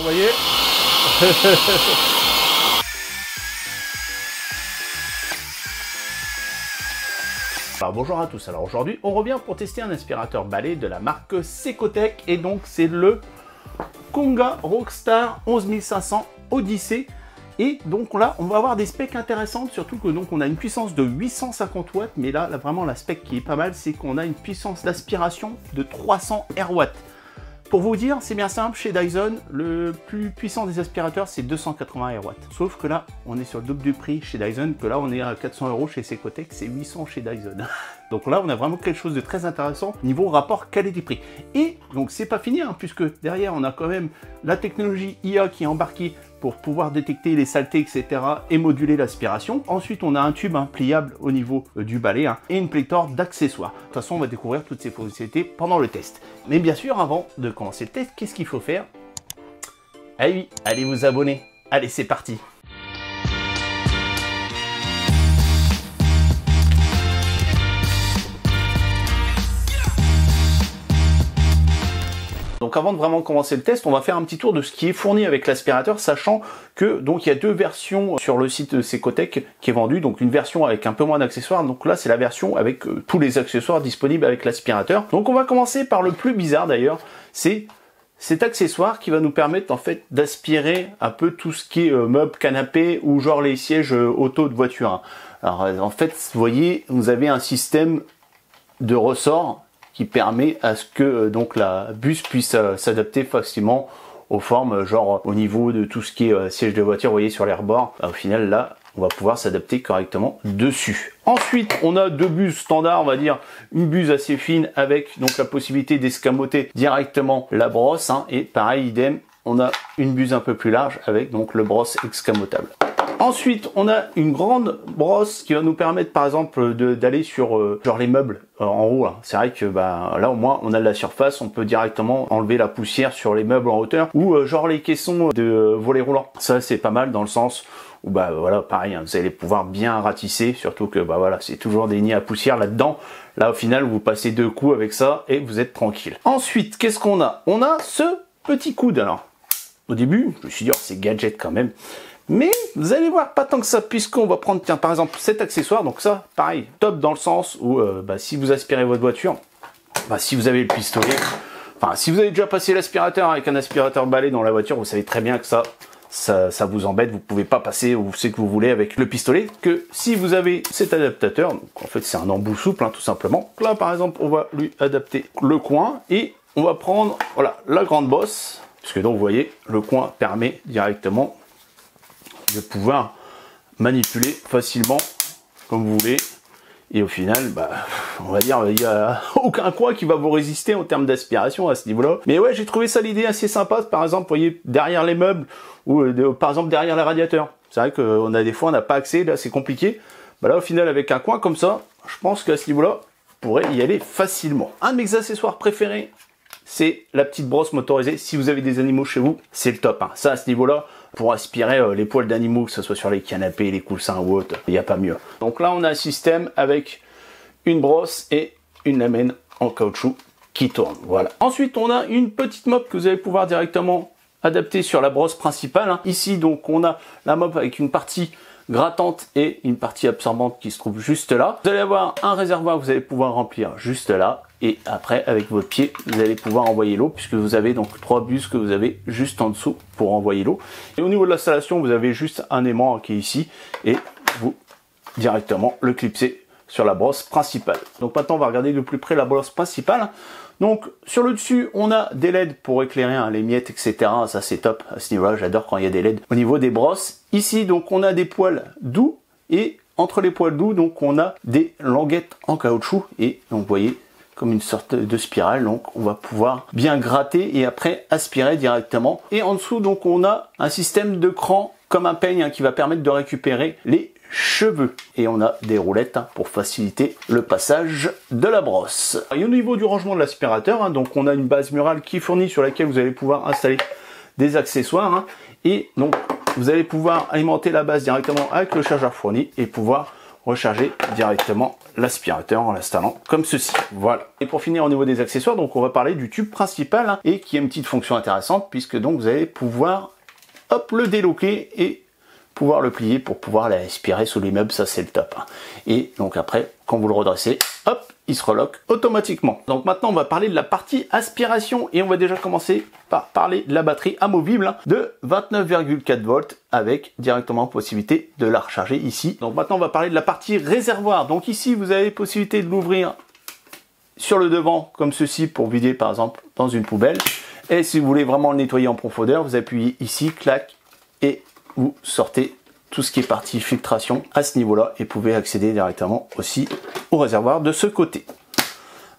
vous voyez. Alors bonjour à tous, alors aujourd'hui on revient pour tester un aspirateur balai de la marque Secotech et donc c'est le Konga Rockstar 11500 Odyssey. Et donc là, on va avoir des specs intéressantes, surtout que donc on a une puissance de 850 watts, mais là vraiment la spec qui est pas mal, c'est qu'on a une puissance d'aspiration de 300 RW. Pour vous dire, c'est bien simple, chez Dyson, le plus puissant des aspirateurs, c'est 280 RW. Sauf que là, on est sur le double du prix chez Dyson, que là, on est à 400 € chez Secotech, c'est 800 chez Dyson. Donc là, on a vraiment quelque chose de très intéressant niveau rapport qualité-prix. Et donc, c'est pas fini, hein, puisque derrière, on a quand même la technologie IA qui est embarquée pour pouvoir détecter les saletés, etc. et moduler l'aspiration. Ensuite, on a un tube pliable au niveau du balai et une pléthore d'accessoires. De toute façon, on va découvrir toutes ces fonctionnalités pendant le test. Mais bien sûr, avant de commencer le test, qu'est-ce qu'il faut faire? Ah oui, allez vous abonner. Allez, c'est parti. Donc avant de vraiment commencer le test, on va faire un petit tour de ce qui est fourni avec l'aspirateur, sachant que donc il y a deux versions sur le site de Secotech qui est vendu, donc une version avec un peu moins d'accessoires, donc là c'est la version avec tous les accessoires disponibles avec l'aspirateur. Donc on va commencer par le plus bizarre d'ailleurs, c'est cet accessoire qui va nous permettre en fait d'aspirer un peu tout ce qui est meubles, canapés ou genre les sièges auto de voiture. Alors en fait, vous voyez, vous avez un système de ressort qui permet à ce que donc la buse puisse s'adapter facilement aux formes, genre au niveau de tout ce qui est siège de voiture, vous voyez sur les rebords. Au final là, on va pouvoir s'adapter correctement dessus. Ensuite, on a deux buses standards, on va dire une buse assez fine avec donc la possibilité d'escamoter directement la brosse, et pareil idem, on a une buse un peu plus large avec donc le brosse escamotable. Ensuite, on a une grande brosse qui va nous permettre, par exemple, d'aller sur genre les meubles en haut. C'est vrai que là, au moins, on a de la surface, on peut directement enlever la poussière sur les meubles en hauteur ou genre les caissons de volets roulants. Ça, c'est pas mal dans le sens où voilà, pareil, vous allez pouvoir bien ratisser, surtout que voilà, c'est toujours des nids à poussière là-dedans. Là, au final, vous passez deux coups avec ça et vous êtes tranquille. Ensuite, qu'est-ce qu'on a? On a ce petit coude. Alors, au début, je me suis dit, oh, c'est gadget quand même. Mais vous allez voir, pas tant que ça, puisqu'on va prendre, tiens, par exemple, cet accessoire. Donc ça, pareil, top dans le sens où si vous aspirez votre voiture, si vous avez le pistolet, si vous avez déjà passé l'aspirateur avec un aspirateur balai dans la voiture, vous savez très bien que ça vous embête, vous pouvez pas passer où c'est que vous voulez avec le pistolet. Que si vous avez cet adaptateur, donc en fait c'est un embout souple, tout simplement. Là par exemple, on va lui adapter le coin et on va prendre voilà la grande bosse, parce que donc vous voyez, le coin permet directement de pouvoir manipuler facilement comme vous voulez, et au final on va dire il n'y a aucun coin qui va vous résister en termes d'aspiration à ce niveau là. Mais ouais, j'ai trouvé ça l'idée assez sympa, par exemple vous voyez derrière les meubles ou par exemple derrière les radiateurs. C'est vrai qu'on a des fois on n'a pas accès, là c'est compliqué. Là au final avec un coin comme ça, je pense qu'à ce niveau là on pourrait y aller facilement. Un de mes accessoires préférés, c'est la petite brosse motorisée. Si vous avez des animaux chez vous, c'est le top. Ça, à ce niveau-là, pour aspirer les poils d'animaux, que ce soit sur les canapés, les coussins ou autres, il n'y a pas mieux. Donc là, on a un système avec une brosse et une lamelle en caoutchouc qui tourne. Voilà. Ensuite, on a une petite mop que vous allez pouvoir directement adapter sur la brosse principale. Ici, donc, on a la mop avec une partie grattante et une partie absorbante qui se trouve juste là. Vous allez avoir un réservoir que vous allez pouvoir remplir juste là, et après avec votre pied vous allez pouvoir envoyer l'eau, puisque vous avez donc trois buses que vous avez juste en dessous pour envoyer l'eau. Et au niveau de l'installation, vous avez juste un aimant qui est ici et vous directement le clipsez sur la brosse principale. Donc maintenant on va regarder de plus près la brosse principale. Donc sur le dessus, on a des LED pour éclairer les miettes, etc. Ça c'est top à ce niveau-là, j'adore quand il y a des LED au niveau des brosses. Ici donc on a des poils doux, et entre les poils doux donc on a des languettes en caoutchouc, et donc vous voyez comme une sorte de spirale, donc on va pouvoir bien gratter et après aspirer directement. Et en dessous donc on a un système de cran comme un peigne qui va permettre de récupérer les cheveux, et on a des roulettes pour faciliter le passage de la brosse. Et au niveau du rangement de l'aspirateur, donc on a une base murale qui est fournie, sur laquelle vous allez pouvoir installer des accessoires, et donc vous allez pouvoir alimenter la base directement avec le chargeur fourni et pouvoir recharger directement l'aspirateur en l'installant comme ceci. Voilà. Et pour finir au niveau des accessoires, donc on va parler du tube principal hein, et qui a une petite fonction intéressante puisque donc vous allez pouvoir hop le déloquer et pouvoir le plier pour pouvoir l'aspirer sous l'immeuble, ça c'est le top. Hein. Et donc après, quand vous le redressez, hop, il se reloque automatiquement. Donc maintenant on va parler de la partie aspiration et on va déjà commencer par parler de la batterie amovible hein, de 29,4 volts avec directement possibilité de la recharger ici. Donc maintenant on va parler de la partie réservoir. Donc ici vous avez possibilité de l'ouvrir sur le devant comme ceci pour vider par exemple dans une poubelle. Et si vous voulez vraiment le nettoyer en profondeur, vous appuyez ici, clac, et vous sortez tout ce qui est partie filtration à ce niveau-là et pouvez accéder directement aussi au réservoir de ce côté.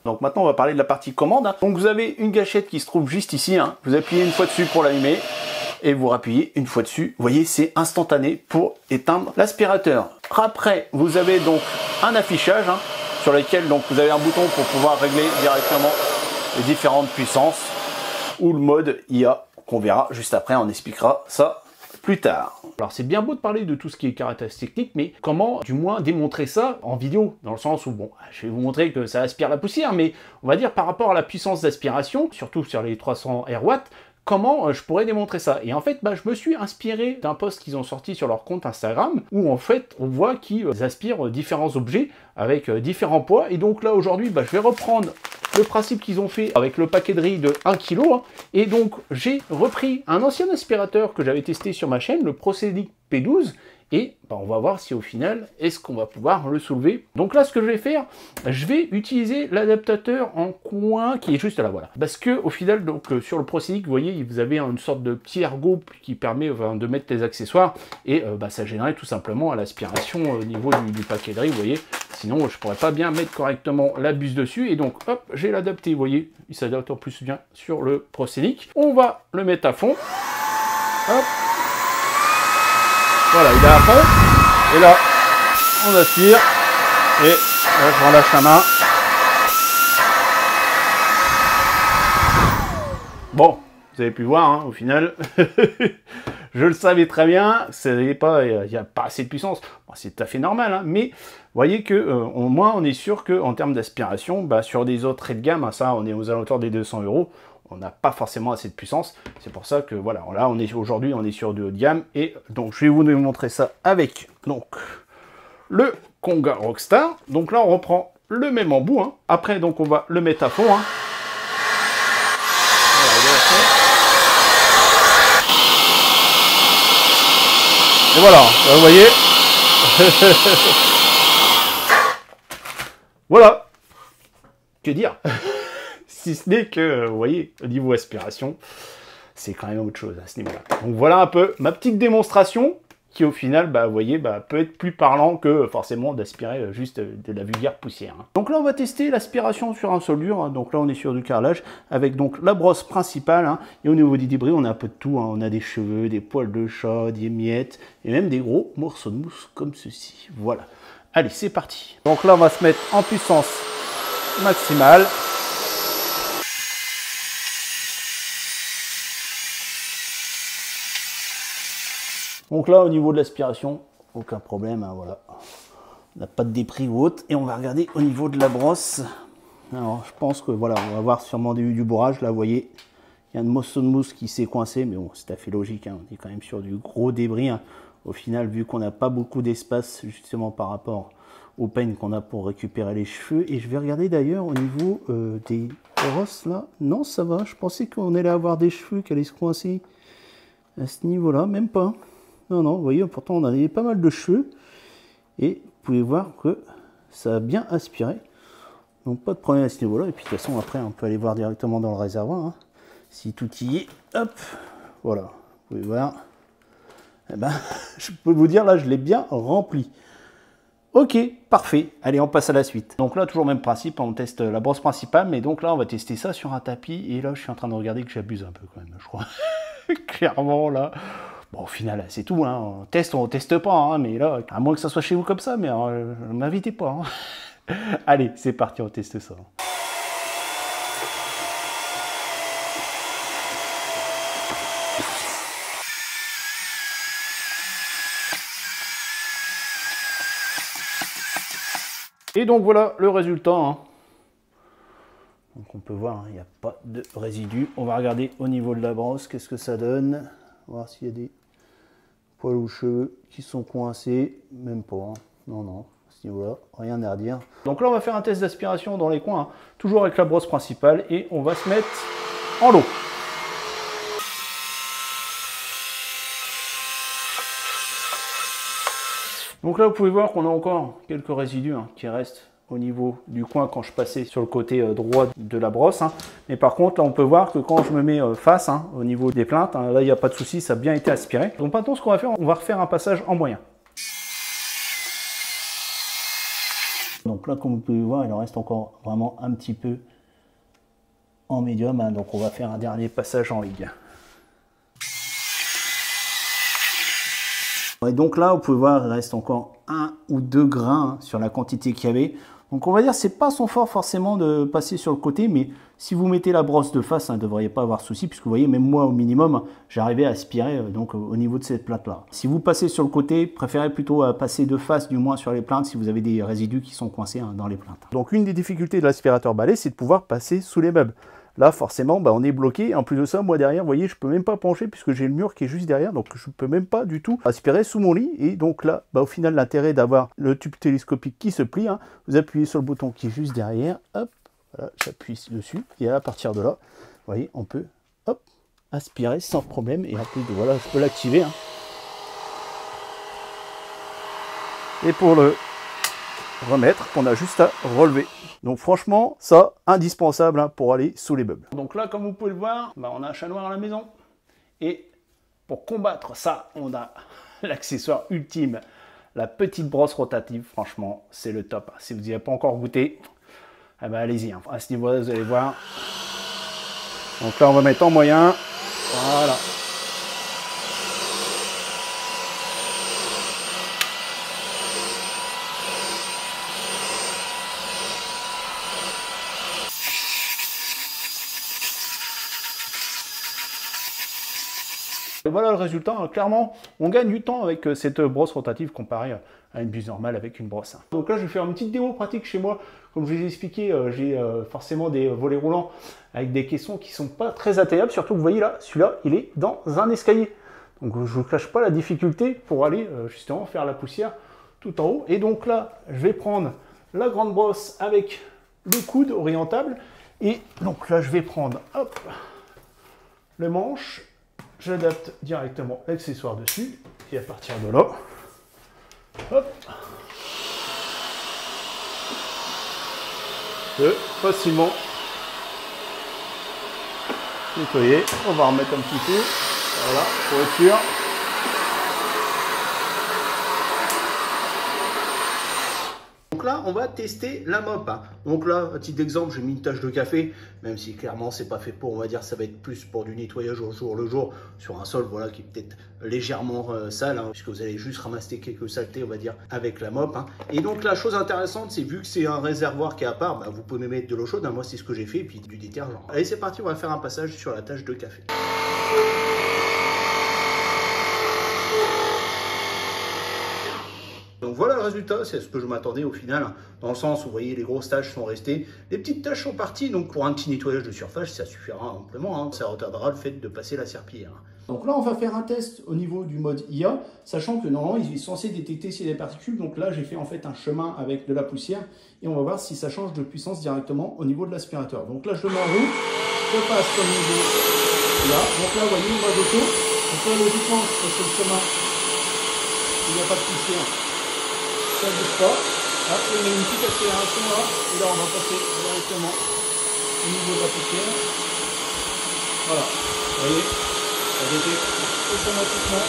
Donc maintenant on va parler de la partie commande. Donc vous avez une gâchette qui se trouve juste ici, hein. Vous appuyez une fois dessus pour l'allumer et vous rappuyez une fois dessus. Vous voyez, c'est instantané pour éteindre l'aspirateur. Après vous avez donc un affichage hein, sur lequel donc vous avez un bouton pour pouvoir régler directement les différentes puissances ou le mode IA qu'on verra juste après, on expliquera ça plus tard. Alors c'est bien beau de parler de tout ce qui est caractéristiques techniques, mais comment du moins démontrer ça en vidéo? Dans le sens où, bon, je vais vous montrer que ça aspire la poussière, mais on va dire par rapport à la puissance d'aspiration, surtout sur les 300 RW, comment je pourrais démontrer ça? Et en fait, je me suis inspiré d'un post qu'ils ont sorti sur leur compte Instagram, où en fait, on voit qu'ils aspirent différents objets avec différents poids. Et donc là, aujourd'hui, je vais reprendre le principe qu'ils ont fait avec le paquet de riz de 1 kg. Hein. Et donc, j'ai repris un ancien aspirateur que j'avais testé sur ma chaîne, le Procenic P12, et on va voir si au final, est-ce qu'on va pouvoir le soulever. Donc là, ce que je vais faire, je vais utiliser l'adaptateur en coin qui est juste là, voilà. Parce que au final, donc sur le Procenic, vous voyez, vous avez une sorte de petit ergot qui permet de mettre les accessoires, et ça gênerait tout simplement à l'aspiration au niveau du paquet de riz, vous voyez. Sinon, je pourrais pas bien mettre correctement la buse dessus, et donc, hop, j'ai l'adapté, vous voyez, il s'adapte en plus bien sur le Procenic. On va le mettre à fond, hop. Voilà, il est à fond, et là, on aspire, et là, je relâche la main. Bon, vous avez pu voir, hein, au final, je le savais très bien, il n'y a pas assez de puissance, bon, c'est tout à fait normal, hein, mais vous voyez que au moins on est sûr qu'en termes d'aspiration, sur des autres traits de gamme, hein, ça on est aux alentours des 200 €, on n'a pas forcément assez de puissance. C'est pour ça que voilà, là aujourd'hui on est sur du haut de gamme, et donc je vais vous montrer ça avec donc le Konga Rockstar. Donc là on reprend le même embout, hein. Après donc on va le mettre à fond, hein. Et voilà, vous voyez. Voilà. Que dire? Si ce n'est que, vous voyez, au niveau aspiration, c'est quand même autre chose à ce niveau-là. Donc voilà un peu ma petite démonstration qui au final, vous voyez, peut être plus parlant que forcément d'aspirer juste de la vulgaire poussière. Hein. Donc là, on va tester l'aspiration sur un sol dur. Hein. Donc là, on est sur du carrelage avec donc la brosse principale. Hein. Et au niveau des débris, on a un peu de tout. Hein. On a des cheveux, des poils de chat, des miettes et même des gros morceaux de mousse comme ceci. Voilà. Allez, c'est parti. Donc là, on va se mettre en puissance maximale. Donc là, au niveau de l'aspiration, aucun problème, hein, voilà. On n'a pas de débris ou autre. Et on va regarder au niveau de la brosse. Alors, je pense que voilà, on va avoir sûrement du bourrage. Là, vous voyez, il y a un morceau de mousse qui s'est coincé, mais bon, c'est tout à fait logique. Hein, on est quand même sur du gros débris. Hein. Au final, vu qu'on n'a pas beaucoup d'espace, justement par rapport au peigne qu'on a pour récupérer les cheveux. Et je vais regarder d'ailleurs au niveau des brosses là. Non, ça va. Je pensais qu'on allait avoir des cheveux qui allaient se coincer à ce niveau-là, même pas. Non, non, vous voyez, pourtant on avait pas mal de cheveux. Et vous pouvez voir que ça a bien aspiré. Donc pas de problème à ce niveau-là. Et puis de toute façon, après, on peut aller voir directement dans le réservoir. Hein. Si tout y est, hop, voilà. Vous pouvez voir. Eh ben, je peux vous dire, là, je l'ai bien rempli. Ok, parfait. Allez, on passe à la suite. Donc là, toujours le même principe, on teste la brosse principale. Mais donc là, on va tester ça sur un tapis. Et là, je suis en train de regarder que j'abuse un peu quand même, je crois. Clairement, là... Bon, au final, c'est tout, hein. On teste pas, hein, mais là, à moins que ça soit chez vous comme ça, mais ne m'invitez pas. Hein. Allez, c'est parti, on teste ça. Et donc voilà le résultat. Hein. Donc on peut voir, il n'y a pas de résidus. On va regarder au niveau de la brosse, qu'est-ce que ça donne. Voir s'il y a des poils ou cheveux qui sont coincés. Même pas. Hein. Non, non. À ce niveau-là, rien à redire. Donc là, on va faire un test d'aspiration dans les coins. Hein. Toujours avec la brosse principale. Et on va se mettre en lot. Donc là, vous pouvez voir qu'on a encore quelques résidus hein, qui restent au niveau du coin quand je passais sur le côté droit de la brosse. Hein. Mais par contre, là, on peut voir que quand je me mets face, hein, au niveau des plaintes, hein, là, il n'y a pas de souci, ça a bien été aspiré. Donc maintenant, ce qu'on va faire, on va refaire un passage en moyen. Donc là, comme vous pouvez voir, il en reste encore vraiment un petit peu en médium. Hein, donc on va faire un dernier passage en ligne. Et donc là, vous pouvez voir, il reste encore 1 ou 2 grains sur la quantité qu'il y avait. Donc on va dire, c'est pas son fort forcément de passer sur le côté, mais si vous mettez la brosse de face, ne devriez pas avoir de souci, puisque vous voyez, même moi au minimum, j'arrivais à aspirer donc au niveau de cette plainte-là. Si vous passez sur le côté, préférez plutôt passer de face, du moins sur les plaintes, si vous avez des résidus qui sont coincés hein, dans les plaintes. Donc une des difficultés de l'aspirateur balai, c'est de pouvoir passer sous les meubles. Là, forcément, bah, on est bloqué. En plus de ça, moi derrière, vous voyez, je peux même pas pencher puisque j'ai le mur qui est juste derrière. Donc, je peux même pas du tout aspirer sous mon lit. Et donc là, bah, au final, l'intérêt d'avoir le tube télescopique qui se plie, hein, vous appuyez sur le bouton qui est juste derrière. Hop, voilà, j'appuie dessus. Et à partir de là, vous voyez, on peut, hop, aspirer sans problème. Et en plus, voilà, je peux l'activer. Hein. Et pour le remettre, on a juste à relever. Donc franchement, ça, indispensable hein, pour aller sous les meubles. Donc là, comme vous pouvez le voir, bah, on a un chat noir à la maison. Et pour combattre ça, on a l'accessoire ultime, la petite brosse rotative. Franchement, c'est le top. Si vous n'y avez pas encore goûté, eh ben, allez-y. Hein. À ce niveau-là, vous allez voir. Donc là, on va mettre en moyen. Voilà. Et voilà le résultat, clairement, on gagne du temps avec cette brosse rotative comparée à une buse normale avec une brosse. Donc là, je vais faire une petite démo pratique chez moi. Comme je vous ai expliqué, j'ai forcément des volets roulants avec des caissons qui ne sont pas très atteignables. Surtout que vous voyez là, celui-là, il est dans un escalier. Donc je ne vous cache pas la difficulté pour aller justement faire la poussière tout en haut. Et donc là, je vais prendre la grande brosse avec le coude orientable. Et donc là, je vais prendre hop, le manche. J'adapte directement l'accessoire dessus et à partir de là, hop, je peux facilement nettoyer. On va remettre un petit peu, voilà, pour être sûr. Donc là, on va tester la mop. Donc là, à titre d'exemple, j'ai mis une tache de café, même si clairement, c'est pas fait pour, on va dire, ça va être plus pour du nettoyage au jour le jour, sur un sol, voilà, qui est peut-être légèrement sale, hein, puisque vous allez juste ramasser quelques saletés, on va dire, avec la mop. Hein. Et donc, la chose intéressante, c'est vu que c'est un réservoir qui est à part, bah, vous pouvez mettre de l'eau chaude, hein, moi, c'est ce que j'ai fait, et puis du détergent. Allez, c'est parti, on va faire un passage sur la tache de café. Donc voilà le résultat, c'est ce que je m'attendais au final, dans le sens où vous voyez les grosses taches sont restées, les petites taches sont parties, donc pour un petit nettoyage de surface, ça suffira amplement, hein. Ça retardera le fait de passer la serpillière. Donc là on va faire un test au niveau du mode IA, sachant que normalement il est censé détecter s'il y a des particules, donc là j'ai fait en fait un chemin avec de la poussière, et on va voir si ça change de puissance directement au niveau de l'aspirateur. Donc là je le mets en route, je passe comme niveau IA, donc là vous voyez le mode auto, donc là logiquement je fais le chemin, il n'y a pas de poussière. Ça ne bouge pas. Là, on met une petite accélération là, et là on va passer directement au niveau de la poussière. Voilà, vous voyez, ça détecte automatiquement.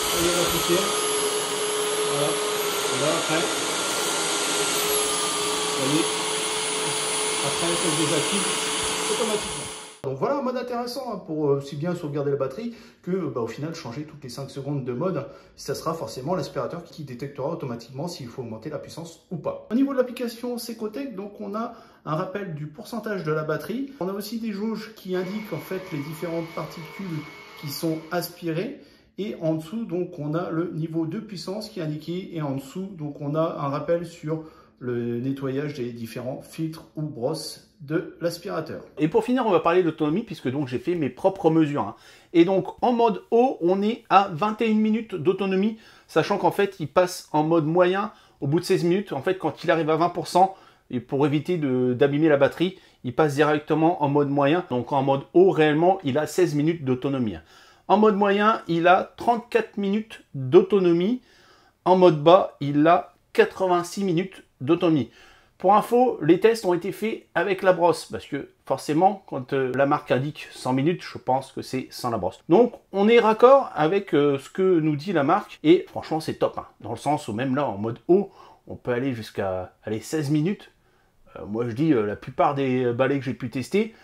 Vous voyez la poussière. Voilà, et là après, vous voyez, après ça se désactive automatiquement. Donc voilà un mode intéressant hein, pour aussi bien sauvegarder la batterie que au final changer toutes les 5 secondes de mode. Ça sera forcément l'aspirateur qui détectera automatiquement s'il faut augmenter la puissance ou pas. Au niveau de l'application Secotec, donc on a un rappel du pourcentage de la batterie. On a aussi des jauges qui indiquent en fait les différentes particules qui sont aspirées. Et en dessous, donc, on a le niveau de puissance qui est indiqué. Et en dessous, donc, on a un rappel sur le nettoyage des différents filtres ou brosses de l'aspirateur. Et pour finir, on va parler d'autonomie puisque donc j'ai fait mes propres mesures. Hein. Et donc en mode haut, on est à 21 minutes d'autonomie, sachant qu'en fait, il passe en mode moyen au bout de 16 minutes. En fait, quand il arrive à 20%, et pour éviter d'abîmer la batterie, il passe directement en mode moyen. Donc en mode haut, réellement, il a 16 minutes d'autonomie. En mode moyen, il a 34 minutes d'autonomie. En mode bas, il a 86 minutes d'autonomie. Pour info, les tests ont été faits avec la brosse, parce que forcément, quand la marque indique 100 minutes, je pense que c'est sans la brosse. Donc, on est raccord avec ce que nous dit la marque, et franchement, c'est top, hein, dans le sens où même là, en mode haut, on peut aller jusqu'à 16 minutes. Moi, je dis, la plupart des balais que j'ai pu tester,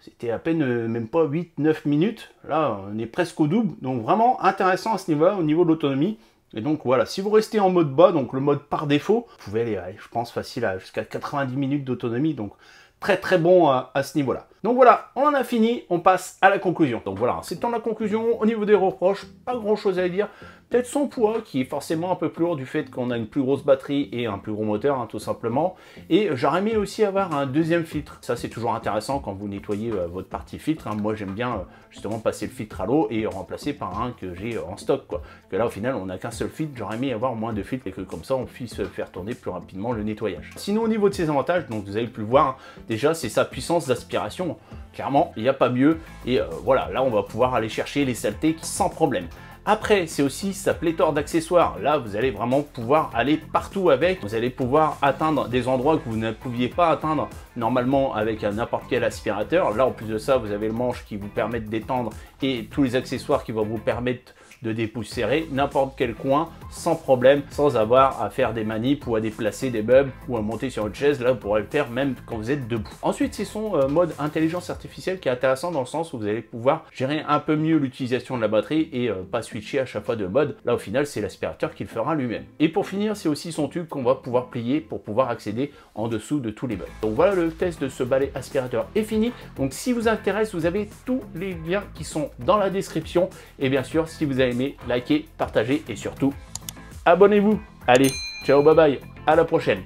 c'était à peine, même pas 8-9 minutes. Là, on est presque au double, donc vraiment intéressant à ce niveau-là, au niveau de l'autonomie. Et donc voilà, si vous restez en mode bas, donc le mode par défaut, vous pouvez aller, je pense, facile à jusqu'à 90 minutes d'autonomie, donc très très bon à ce niveau-là. Donc voilà, on en a fini, on passe à la conclusion. Donc voilà, c'est dans la conclusion, au niveau des reproches, pas grand chose à dire. Peut-être son poids, qui est forcément un peu plus lourd du fait qu'on a une plus grosse batterie et un plus gros moteur, hein, tout simplement. Et j'aurais aimé aussi avoir un deuxième filtre. Ça, c'est toujours intéressant quand vous nettoyez votre partie filtre. Hein. Moi, j'aime bien justement passer le filtre à l'eau et remplacer par un que j'ai en stock, quoi. Que là, au final, on n'a qu'un seul filtre. J'aurais aimé avoir moins de filtres et que comme ça, on puisse faire tourner plus rapidement le nettoyage. Sinon, au niveau de ses avantages, donc vous avez pu le voir, hein, déjà, c'est sa puissance d'aspiration. Clairement, il n'y a pas mieux. Et voilà, là, on va pouvoir aller chercher les saletés sans problème. Après, c'est aussi sa pléthore d'accessoires. Là, vous allez vraiment pouvoir aller partout avec. Vous allez pouvoir atteindre des endroits que vous ne pouviez pas atteindre normalement avec n'importe quel aspirateur. Là, en plus de ça, vous avez le manche qui vous permet de détendre et tous les accessoires qui vont vous permettre de dépoussiérer n'importe quel coin sans problème, sans avoir à faire des manips ou à déplacer des meubles ou à monter sur une chaise. Là, vous pourrez le faire même quand vous êtes debout. Ensuite, c'est son mode intelligence artificielle qui est intéressant dans le sens où vous allez pouvoir gérer un peu mieux l'utilisation de la batterie et pas switcher à chaque fois de mode. Là, au final, c'est l'aspirateur qui le fera lui-même. Et pour finir, c'est aussi son tube qu'on va pouvoir plier pour pouvoir accéder en dessous de tous les meubles. Donc voilà, le test de ce balai aspirateur est fini. Donc si vous intéresse, vous avez tous les liens qui sont dans la description. Et bien sûr, si vous avez aimé, likez, partagez et surtout, abonnez-vous. Allez, ciao, bye bye, à la prochaine.